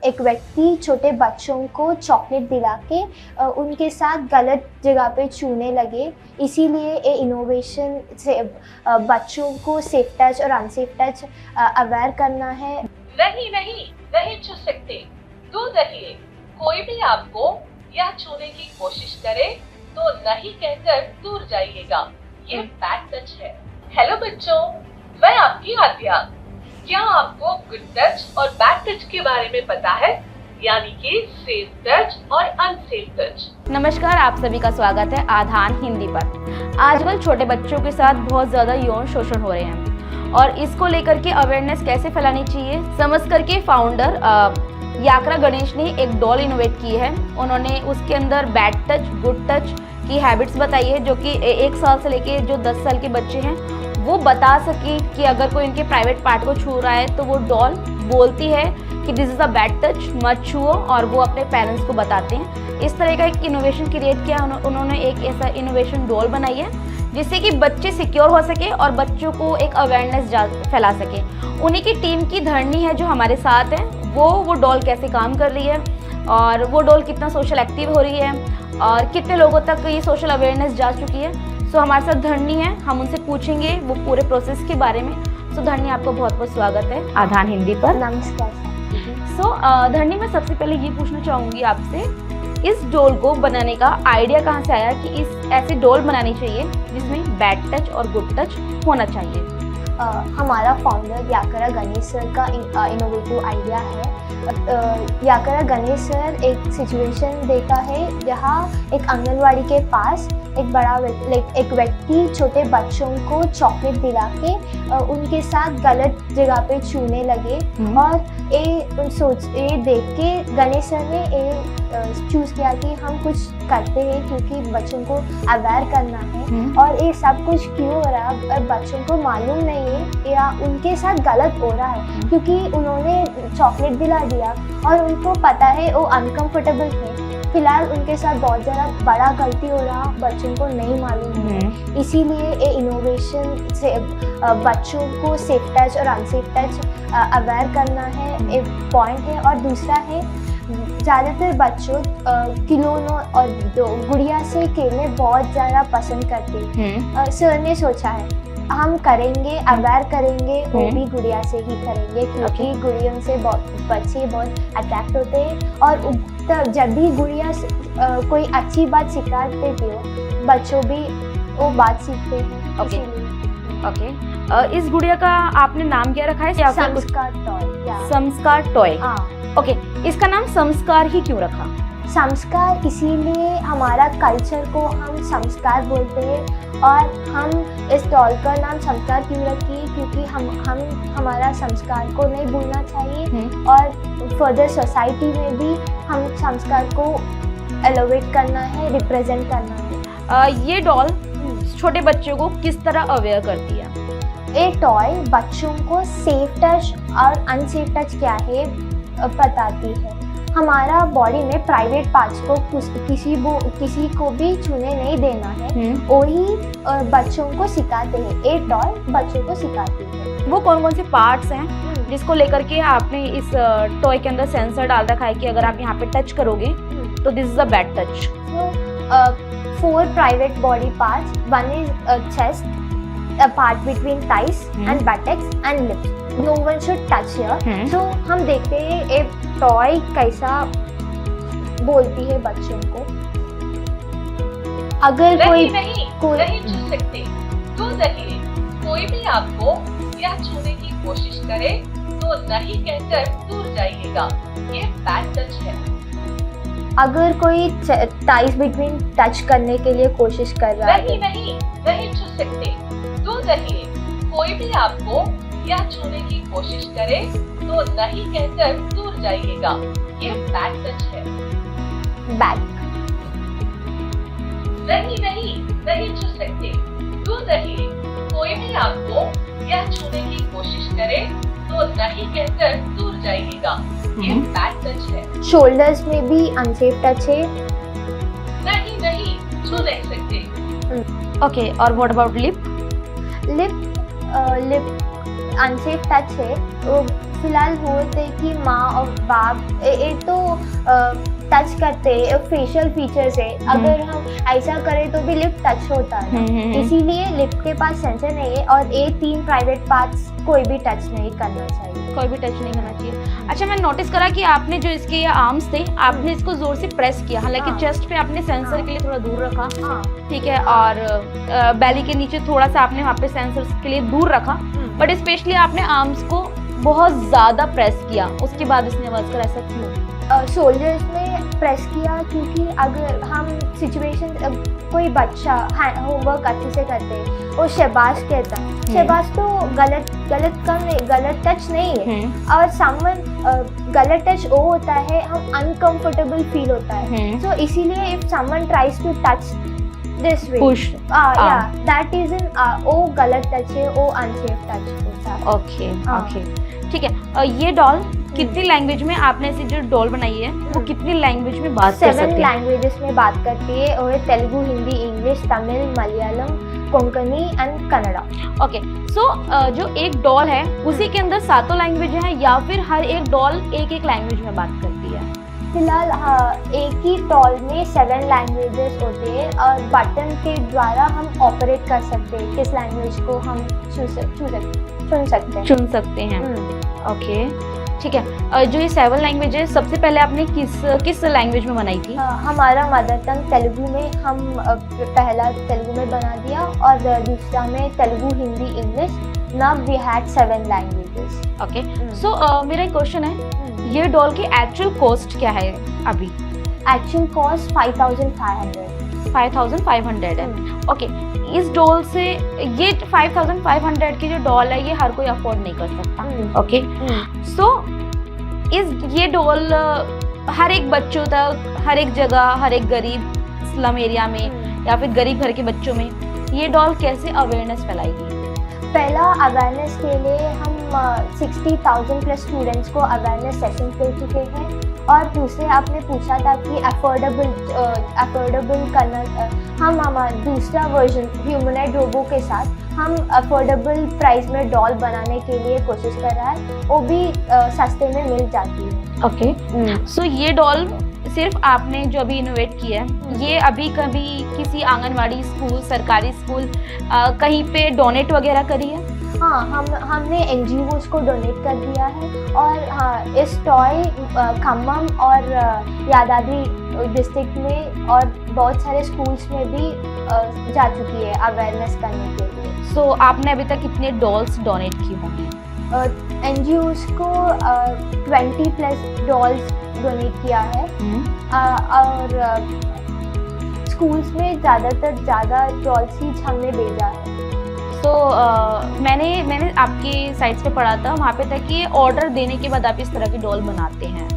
एक व्यक्ति छोटे बच्चों को चॉकलेट दिला के उनके साथ गलत जगह पे छूने लगे। इसीलिए ये इनोवेशन से बच्चों को सेफ टच और अनसेफ टच अवेयर करना है। नहीं नहीं नहीं छू सकते, दूर रहिए। कोई भी आपको या छूने की कोशिश करे तो नहीं कहकर दूर जाइएगा, ये बैड टच है। हेलो बच्चों, मैं आपकी आद्या। क्या आपको गुड टच और बैड टच के बारे में पता है, यानी कि सेफ टच और अनसेफ टच? नमस्कार, आप सभी का स्वागत है आधान हिंदी पर। आजकल छोटे बच्चों के साथ बहुत ज़्यादा यौन शोषण हो रहे हैं और इसको लेकर के अवेयरनेस कैसे फैलानी चाहिए समझ करके फाउंडर याकरा गणेश ने एक डॉल इनोवेट की है। उन्होंने उसके अंदर बैड टच गुड टच की हैबिट्स बताई है, जो कि 1 साल से लेके जो 10 साल के बच्चे हैं वो बता सके कि अगर कोई उनके प्राइवेट पार्ट को छू रहा है तो वो डॉल बोलती है कि this is a bad touch, मत छुओ, और वो अपने पेरेंट्स को बताते हैं। इस तरह का एक इनोवेशन क्रिएट किया उन्होंने, एक ऐसा इनोवेशन डॉल बनाई है जिससे कि बच्चे सिक्योर हो सके और बच्चों को एक अवेयरनेस फैला सके। उन्हीं की टीम की धरनी है जो हमारे साथ है, वो डॉल कैसे काम कर रही है और वो डॉल कितना सोशल एक्टिव हो रही है और कितने लोगों तक ये सोशल अवेयरनेस जा चुकी है। सो हमारे साथ धरनी है, हम उनसे पूछेंगे वो पूरे प्रोसेस के बारे में। सो धरनी, आपको बहुत बहुत स्वागत है आधान हिंदी पर। नमस्कार। सो धरनी, मैं सबसे पहले ये पूछना चाहूँगी आपसे, इस डॉल को बनाने का आइडिया कहाँ से आया कि इस ऐसी डॉल बनानी चाहिए जिसमें बैड टच और गुड टच होना चाहिए? हमारा फाउंडर याकरा गणेश सर का इनोवेटिव आइडिया है। याकरा गणेश सर एक सिचुएशन देखा है जहाँ एक आंगनवाड़ी के पास एक व्यक्ति छोटे बच्चों को चॉकलेट दिला के उनके साथ गलत जगह पे छूने लगे और ये देख के गणेश सर ने चूज़ किया कि हम कुछ करते हैं क्योंकि बच्चों को अवेयर करना है और ये सब कुछ क्यों हो रहा है और बच्चों को मालूम नहीं है या उनके साथ गलत हो रहा है क्योंकि उन्होंने चॉकलेट दिला दिया और उनको पता है वो अनकंफर्टेबल थे। फिलहाल उनके साथ बहुत ज़्यादा बड़ा गलती हो रहा, बच्चों को नहीं मालूम है। इसीलिए ये इनोवेशन से बच्चों को सेफ टच और अनसेफ टच अवेयर करना है, एक पॉइंट है। और दूसरा है, ज़्यादातर बच्चों खिलौनों और गुड़िया से खेलने बहुत ज़्यादा पसंद करते हैं। सर ने सोचा है हम करेंगे, अवेयर करेंगे, वो भी गुड़िया से ही करेंगे क्योंकि गुड़ियों से बच्चे बहुत अट्रैक्ट होते हैं और जब भी गुड़िया कोई अच्छी बात सिखा देती हो बच्चों भी वो बात सीखते हैं। ओके, इस गुड़िया का आपने नाम क्या रखा है? संस्कार टॉय। संस्कार टॉय। ओके, इसका नाम संस्कार ही क्यों रखा? संस्कार इसीलिए हमारा कल्चर को हम संस्कार बोलते हैं और हम इस डॉल का नाम संस्कार क्यों रखिए क्योंकि हम हमारा संस्कार को नहीं भूलना चाहिए और फर्दर सोसाइटी में भी हम संस्कार को एलिवेट करना है, रिप्रेजेंट करना है। ये डॉल छोटे बच्चों को किस तरह अवेयर करती है? ये टॉय बच्चों को सेफ टच और अनसेफ टच क्या है बताती है। हमारा बॉडी में प्राइवेट पार्ट्स को किसी को भी छूने नहीं देना है, वही बच्चों को सिखाते हैं। एक डॉल बच्चों को सिखाती है। वो कौन कौन से पार्ट्स हैं जिसको लेकर के आपने इस टॉय के अंदर सेंसर डाल रखा है कि अगर आप यहाँ पे टच करोगे तो this is a bad touch? 4 private body parts. One is chest, a part between thighs and buttocks and lips. No one should touch here. So हम देखते हैं एक टॉय कैसा बोलती है बच्चों को। अगर नहीं छू सकते, दूर रहिए। कोई भी आपको या छूने की कोशिश करे तो नहीं कहकर दूर जाइएगा, ये बैड टच है। अगर कोई टाइज बिटवीन टच करने के लिए कोशिश कर रहा है, नहीं छू सकते, दूर रहिए। कोई भी आपको या छूने की कोशिश करे तो नहीं कहकर दूर जाइएगा, ये बैड टच है। बैक। नहीं छू सकते, दूर रहिए। कोई भी आपको या छूने की कोशिश करे तो नहीं कहकर दूर जाइएगा, ये बैड टच है। शोल्डर्स में भी अनसेफ टच है। नहीं छू नहीं सकते। ओके, और what about lip? Lip unsafe touch है। फिलहाल होते कि माँ और बाप एक तो टच करते फेशियल फीचर्स है, अगर हम ऐसा करें तो भी लिप टच होता है, इसीलिए लिप के पास सेंसर नहीं है और ये 3 प्राइवेट पार्ट्स कोई भी टच नहीं करना चाहिए। कोई भी टच नहीं करना चाहिए। अच्छा, मैं नोटिस करा कि आपने जो इसके ये आर्म्स थे आपने इसको जोर से प्रेस किया, हालांकि हाँ। चेस्ट पे आपने सेंसर के लिए थोड़ा दूर रखा, हाँ ठीक है, और बेली के नीचे थोड़ा सा आपने वहाँ पे सेंसर के लिए दूर रखा, बट स्पेशली आपने आर्म्स को बहुत ज़्यादा प्रेस किया, उसके बाद इसने आवाज़ कर, ऐसा क्यों? शोल्डर्स में प्रेस किया क्योंकि अगर हम सिचुएशन कोई बच्चा होमवर्क अच्छे से करते वो शहबाज कहता है, शहबाज तो गलत टच नहीं है, और समवन गलत टच वो होता है हम अनकंफर्टेबल फील होता है, सो इसीलिए if someone tries to touch this way push, या दैट इज इन वो गलत टच है, वो अनसेफ टच होता है। ओके ओके, ठीक है। ये डॉल कितनी लैंग्वेज में आपने ऐसी जो डॉल बनाई है वो कितनी लैंग्वेज में बात कर 7 सकती है? लैंग्वेजेस में बात करती है, और Telugu, Hindi, English, Tamil, Malayalam, Konkani and Kannada. Okay, so जो एक डॉल है उसी के अंदर 7 लैंग्वेज हैं या फिर हर एक डॉल एक लैंग्वेज में बात करती है? फिलहाल एक ही टॉल में 7 लैंग्वेजेस होते हैं, और बटन के द्वारा हम ऑपरेट कर सकते हैं किस लैंग्वेज को हम चुन सकते हैं। ओके, ठीक है। जो ये 7 लैंग्वेज है सबसे पहले आपने किस लैंग्वेज में बनाई थी? हमारा मदर टंग तेलुगु में, हम पहला तेलुगु में बना दिया और दूसरा में Telugu, Hindi, English. Now we had 7 languages. Okay, so मेरा एक क्वेश्चन है, ये डॉल की एक्चुअल कॉस्ट क्या है अभी? एक्चुअल कॉस्ट 5500 है। ओके, इस डॉल से ये 5500 की जो डॉल है ये हर कोई अफोर्ड नहीं कर सकता। ओके, सो ये डॉल हर एक बच्चों तक, हर एक जगह, हर एक गरीब स्लम एरिया में या फिर गरीब घर के बच्चों में ये डॉल कैसे अवेयरनेस फैलाएगी? पहला अवेयरनेस के लिए हम 60,000 प्लस स्टूडेंट्स को अवेयरनेस सेशन दे चुके हैं, और दूसरे आपने पूछा था कि अफोर्डेबल करना, हम हमारा दूसरा वर्जन ह्यूमनॉइड रोबो के साथ हम अफोर्डेबल प्राइस में डॉल बनाने के लिए कोशिश कर रहा है, वो भी सस्ते में मिल जाती है। ओके, सो ये डॉल सिर्फ आपने जो अभी इनोवेट किया है ये अभी कभी किसी आंगनवाड़ी स्कूल, सरकारी स्कूल कहीं पे डोनेट वगैरह करी है? हाँ, हमने NGOs को डोनेट कर दिया है, और हाँ, इस टॉय खम्मम और यादाद्री डिस्ट्रिक्ट में और बहुत सारे स्कूल्स में भी जा चुकी है अवेयरनेस करने के लिए। सो आपने अभी तक कितने डॉल्स डोनेट की होंगी? NGOs को 20 प्लस डॉल्स डोनेट किया है, और स्कूल्स में ज़्यादा डॉल्स ही हमने भेजा है। तो मैंने आपकी साइट्स पे पढ़ा था, वहाँ पे था कि ऑर्डर देने के बाद आप इस तरह की डॉल बनाते हैं,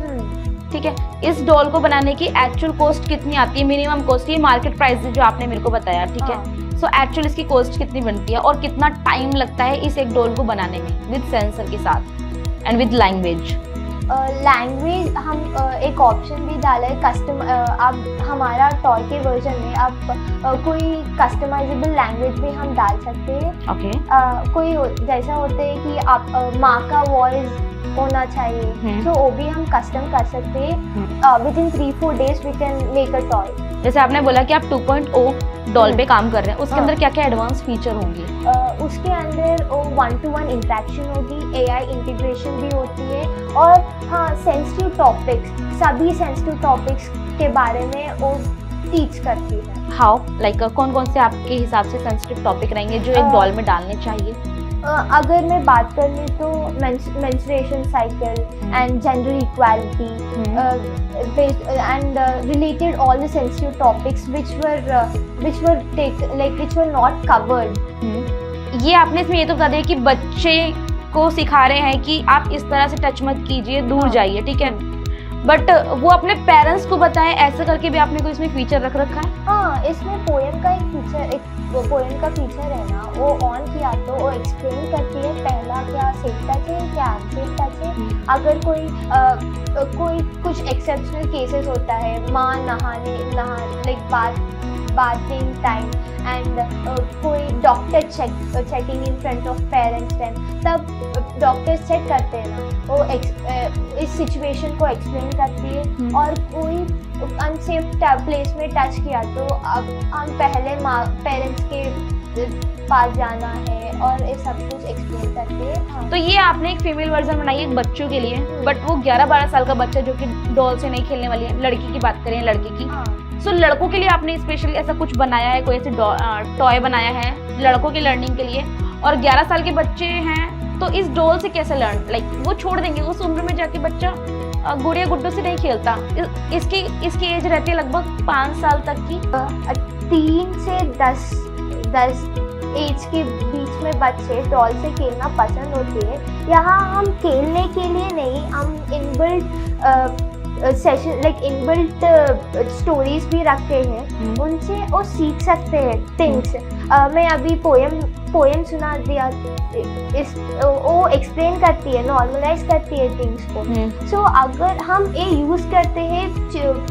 ठीक है। इस डॉल को बनाने की एक्चुअल कॉस्ट कितनी आती है? मिनिमम कॉस्ट, ये मार्केट प्राइस जो आपने मेरे को बताया, ठीक है। सो एक्चुअल इसकी कॉस्ट कितनी बनती है और कितना टाइम लगता है इस एक डॉल को बनाने में विद सेंसर के साथ एंड विद लैंग्वेज? लैंग्वेज हम एक ऑप्शन भी डाला है, कस्टम आप हमारा टॉय के वर्जन में आप कोई कस्टमाइजेबल लैंग्वेज भी हम डाल सकते हैं। ओके, कोई जैसा होता है कि आप माँ का वॉइस होना चाहिए, तो वो भी हम कस्टम कर सकते हैं। Within 3-4 days we can make a toy. जैसे आपने बोला कि आप 2.0 डॉल पे काम कर रहे हैं, उसके अंदर क्या क्या एडवांस फीचर होंगे? उसके अंदर वो 1-to-1 इंटरेक्शन होगी, AI इंटीग्रेशन भी होती है, और हाँ, सेंसिटिव टॉपिक्स, सभी सेंसिटिव टॉपिक्स के बारे में वो टीच करती है। हाउ, लाइक कौन कौन से आपके हिसाब से सेंसिटिव टॉपिक रहेंगे जो एक डॉल में डालने चाहिए? अगर मैं बात कर लूँ तो menstruation cycle and gender equality and related all the sensitive topics which were not covered. ये आपने इसमें ये तो बता दिया कि बच्चे को सिखा रहे हैं कि आप इस तरह से टच मत कीजिए, दूर जाइए, ठीक है, बट वो अपने पेरेंट्स को बताएं, ऐसा करके भी आपने कोई इसमें फीचर रख रखा है? हाँ, इसमें पोएम का पोएम का फीचर है ना, वो ऑन किया तो वो एक्सप्लेन करती है पहला क्या सेफ टच है, क्या अनसेफ टच है। अगर कोई कुछ एक्सेप्शनल केसेस होता है, माँ बाथिंग टाइम एंड कोई doctor checking in front of parents time, तब डॉक्टर्स चेक करते हैं ना, वो इस सिचुएशन को एक्सप्लेन करती है। और कोई अनसेफ प्लेस में टच किया तो अब हम पहले पेरेंट्स के पास जाना है और ये सब कुछ एक्सप्लेन करते हैं। हाँ। तो ये आपने एक फीमेल वर्जन बनाई है बच्चों के लिए, बट वो 11-12 साल का बच्चा जो कि डॉल से नहीं खेलने वाली है, लड़की की बात करें लड़के की, हाँ। सो लड़कों के लिए आपने स्पेशली ऐसा कुछ बनाया है, कोई ऐसे टॉय बनाया है लड़कों की लर्निंग के लिए? और 11 साल के बच्चे हैं तो इस डॉल से कैसे लर्न, लाइक वो छोड़ देंगे, उस उम्र में जाके बच्चा गुड़िया गुड्डों से नहीं खेलता। इसकी एज रहती है लगभग 5 साल तक की। 3 से 10 एज के बीच में बच्चे डॉल से खेलना पसंद होते हैं। यहाँ हम खेलने के लिए नहीं, हम inbuilt session like inbuilt stories भी रखते हैं, उनसे वो सीख सकते हैं थिंग्स। मैं अभी पोएम सुना दिया, वो एक्सप्लेन करती है, नॉर्मलाइज करती है थिंग्स को। सो अगर हम ये यूज़ करते हैं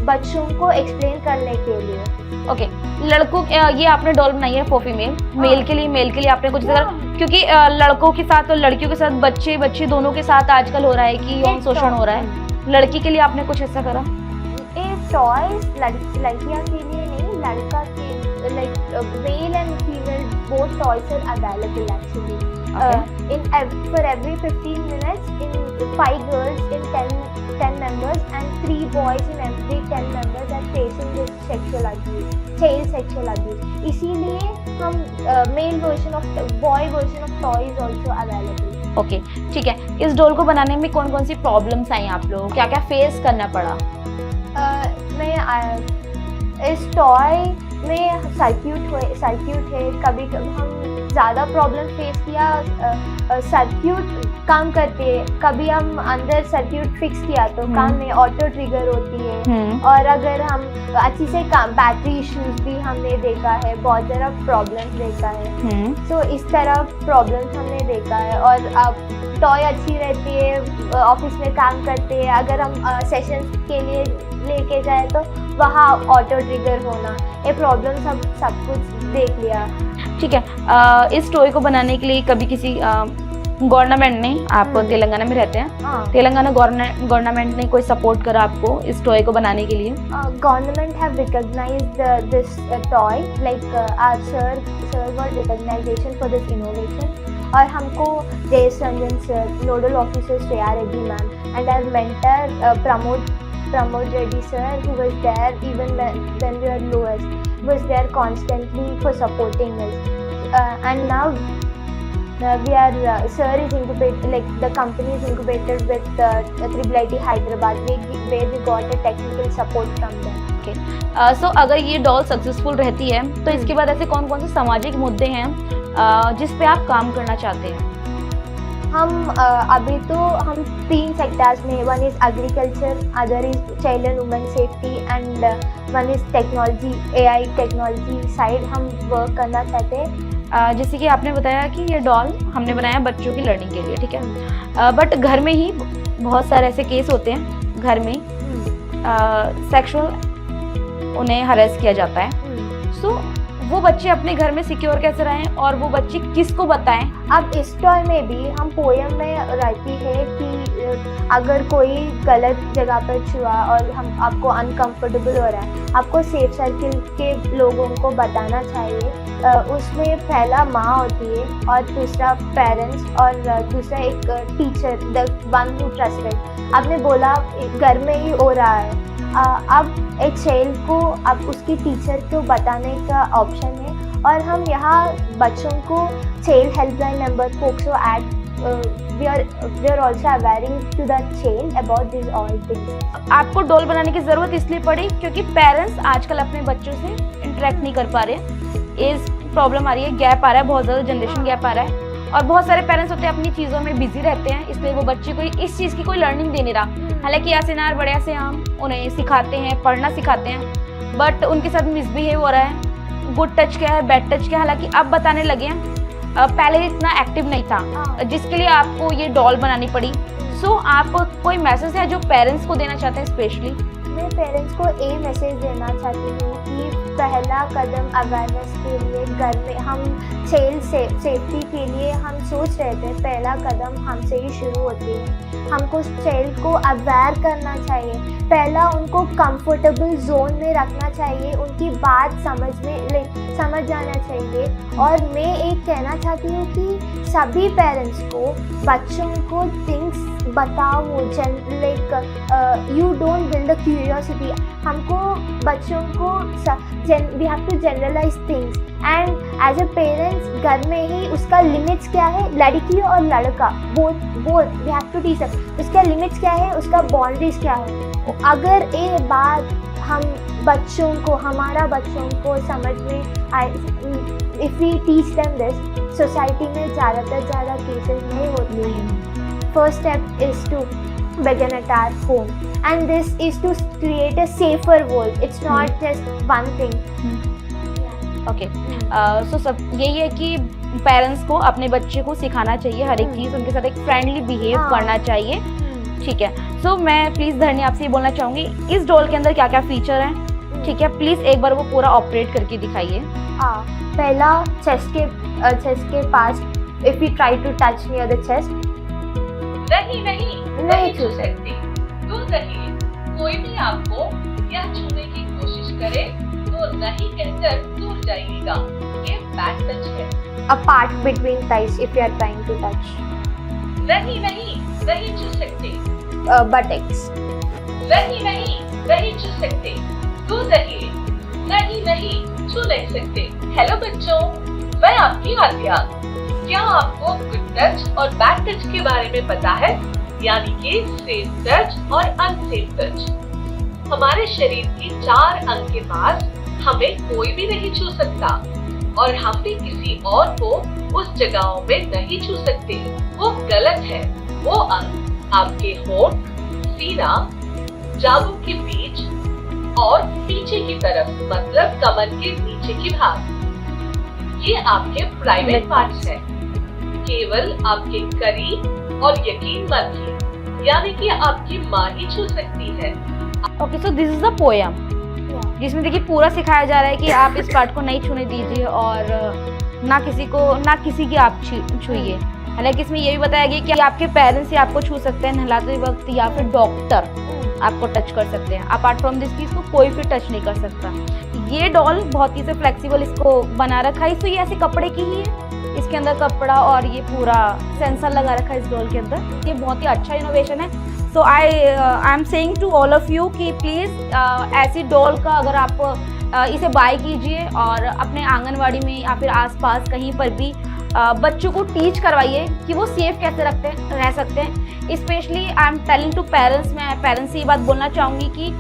बच्चों को एक्सप्लेन करने के लिए। ओके, लड़कों ये आपने डॉल बनाई है फॉर फीमेल, मेल के लिए आपने कुछ अगर, क्योंकि लड़कों के साथ और लड़कियों के साथ बच्चे दोनों के साथ आजकल हो रहा है कि यौन शोषण हो रहा है, लड़की के लिए आपने कुछ ऐसा करा? ये टॉयज लड़कियां के लिए नहीं, लड़का के like male and female both toys are available actually. For every 15 minutes, in 5 girls in 10 members and 3 boys in every 10 members are facing this sexual abuse, child sexual abuse. इसीलिए हम male version of boy version of toy is also available. Okay, ठीक है। इस doll को बनाने में कौन कौन सी प्रॉब्लम्स आई आप लोगों को, क्या क्या फेस करना पड़ा? इस टॉय में सर्क्यूट है, कभी हम ज़्यादा प्रॉब्लम फेस किया, सर्क्यूट काम करती है, कभी हम अंदर सर्क्यूट फिक्स किया तो काम में ऑटो ट्रिगर होती है। और अगर हम अच्छी से काम, बैटरी इश्यूज भी हमने देखा है, बहुत ज़्यादा प्रॉब्लम्स देखा है। सो इस तरह प्रॉब्लम्स हमने देखा है। और अब टॉय अच्छी रहती है, ऑफिस में काम करते हैं, अगर हम सेशंस के लिए लेके जाए तो वहाँ ऑटो ट्रिगर होना, ये प्रॉब्लम सब कुछ देख लिया। ठीक है, इस टॉय को बनाने के लिए कभी किसी गवर्नमेंट ने, आप तेलंगाना में रहते हैं, तेलंगाना गवर्नमेंट ने कोई सपोर्ट करा आपको इस टॉय को बनाने के लिए? Government have recognised this toy, like our sir got recognisation for this innovation. और हमको Jayesh Ranjan sir, nodal officer Shreya Reddy ma'am and our mentor Pramod Reddy sir, who was there even when we were lowest, was there constantly for supporting us. And now we are sir is incubated, like the company is incubated with Triple IT Hyderabad, where we got a technical support from them. Okay. So अगर ये doll successful रहती है तो इसके बाद ऐसे कौन कौन से सामाजिक मुद्दे हैं जिस पे आप काम करना चाहते हैं? हम अभी तो हम 3 सेक्टर्स में, one is agriculture, other is child and women safety and one is technology, AI technology side हम वर्क करना चाहते हैं। जैसे कि आपने बताया कि ये डॉल हमने बनाया बच्चों की लर्निंग के लिए, ठीक है, बट घर में ही बहुत सारे ऐसे केस होते हैं, घर में सेक्सुअल उन्हें हरेस किया जाता है। सो वो बच्चे अपने घर में सिक्योर कैसे रहें और वो बच्चे किसको बताएं? अब इस टॉय में भी हम पोएम में रहती है कि अगर कोई गलत जगह पर छुआ और हम आपको अनकंफर्टेबल हो रहा है, आपको सेफ सर्किल के लोगों को बताना चाहिए। उसमें पहला माँ होती है और दूसरा पेरेंट्स और दूसरा एक teacher, the one who trusted. आपने बोला घर में ही हो रहा है, अब एक चाइल्ड को अब उसकी टीचर को बताने का ऑप्शन है। और हम यहाँ बच्चों को child helpline number POCSO act, we are also awareing to the child about these all things. आपको डॉल बनाने की ज़रूरत इसलिए पड़ी क्योंकि पेरेंट्स आजकल अपने बच्चों से इंटरेक्ट नहीं कर पा रहे, एज प्रॉब्लम आ रही है, गैप आ रहा है, बहुत ज़्यादा जनरेशन गैप आ रहा है। और बहुत सारे पेरेंट्स होते हैं अपनी चीज़ों में बिजी रहते हैं, इसलिए वो बच्चे को इस चीज़ की कोई लर्निंग दे नहीं रहा। हालांकि यासिनार बड़े से हम उन्हें सिखाते हैं, पढ़ना सिखाते हैं, बट उनके साथ मिसबिहेव हो रहा है। गुड टच क्या है, बैड टच क्या है, हालांकि अब बताने लगे हैं, पहले इतना एक्टिव नहीं था, जिसके लिए आपको ये डॉल बनानी पड़ी। सो आप कोई मैसेज है जो पेरेंट्स को देना चाहते हैं स्पेशली? मैं पेरेंट्स को ये मैसेज देना चाहती हूँ कि पहला कदम अवेयरनेस के लिए घर में हम चाइल्ड सेफ्टी के लिए हम सोच रहे थे, पहला कदम हमसे ही शुरू होती है। हमको चाइल्ड को अवेयर करना चाहिए, पहला उनको कंफर्टेबल जोन में रखना चाहिए, उनकी बात समझ जाना चाहिए। और मैं एक कहना चाहती हूँ कि सभी पेरेंट्स को बच्चों को थिंग्स बताओ, you don't build the curiosity. हमको बच्चों को we have to generalise things and as a parents घर में ही उसका लिमिट्स क्या है, लड़की और लड़का both we have to teach उसका लिमिट्स क्या है, उसका बाउंड्रीज क्या है। अगर ये बात हम बच्चों को हमारा बच्चों को समझ में आए, if we teach them this, society में ज़्यादा केसेस नहीं होते हैं। First step is to begin at our home and this is to create a safer world. It's not just one thing. Okay so सब यही है कि पेरेंट्स को अपने बच्चे को सिखाना चाहिए हर एक चीज़, उनके साथ एक फ्रेंडली बिहेव करना चाहिए। ठीक है, सो मैं प्लीज़ धरनी आपसे ये बोलना चाहूँगी, इस डॉल के अंदर क्या क्या फीचर हैं, ठीक है, प्लीज़ एक बार वो पूरा ऑपरेट करके दिखाइए। हाँ, पहला चेस्ट के पास if you try to touch near the chest, नहीं छू सकते, दूर रहिए। कोई भी आपको यह छूने की कोशिश करे तो नहीं कहकर दूर जाइएगा, ये बैक टच है। a part between thighs if you are trying to touch. नहीं छू सकते, buttocks. नहीं छू सकते, दूर रहिए। नहीं छू नहीं सकते। हेलो बच्चों, मैं आपकी आद्या। क्या आपको गुड टच और बैड टच के बारे में पता है, यानी कि सेफ टच और अनसेफ टच। हमारे शरीर की 4 अंग के पास हमें कोई भी नहीं छू सकता और हम भी किसी और को उस जगहों में नहीं छू सकते, वो गलत है। वो अंग आपके होंठ, सीना, जांघों के बीच और पीछे की तरफ, मतलब कमर के नीचे की भाग, ये आपके प्राइवेट पार्ट्स हैं। केवल आपके करीब और यकीन मत कीजिए, यानी कि आपकी माँ ही छू सकती है। Okay, so this is the poem जिसमें देखिए पूरा सिखाया जा रहा है कि आप इस पार्ट को नहीं छूने दीजिए और ना किसी की आप छूइए। हालांकि इसमें ये भी बताया गया कि आपके पेरेंट्स ही आपको छू सकते हैं नहलाते वक्त, या फिर डॉक्टर आपको टच कर सकते हैं। अपार्ट फ्रॉम दिस चीज़ को कोई भी टच नहीं कर सकता। ये डॉल बहुत ही से फ्लेक्सिबल इसको बना रखा है, तो ये ऐसे कपड़े की ही है, इसके अंदर कपड़ा और ये पूरा सेंसर लगा रखा है इस डॉल के अंदर। ये बहुत ही अच्छा इनोवेशन है। So I am saying to all of you कि प्लीज़ ऐसी डॉल का अगर आप इसे बाय कीजिए और अपने आंगनवाड़ी में या फिर आसपास कहीं पर भी बच्चों को टीच करवाइए कि वो सेफ कैसे रह सकते हैं। Specially I am telling to parents, मैं पेरेंट्स से ये बात बोलना चाहूँगी कि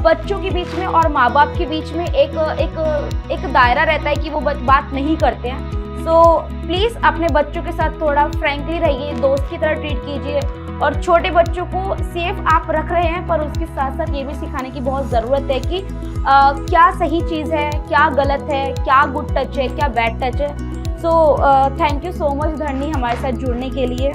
बच्चों के बीच में और माँ बाप के बीच में एक दायरा रहता है कि वो बात नहीं करते हैं। सो प्लीज़ अपने बच्चों के साथ थोड़ा फ्रैंकली रहिए, दोस्त की तरह ट्रीट कीजिए और छोटे बच्चों को सेफ आप रख रहे हैं, पर उसके साथ साथ ये भी सिखाने की बहुत ज़रूरत है कि क्या सही चीज़ है, क्या गलत है, क्या गुड टच है, क्या बैड टच है। So thank you so much Dharani हमारे साथ जुड़ने के लिए।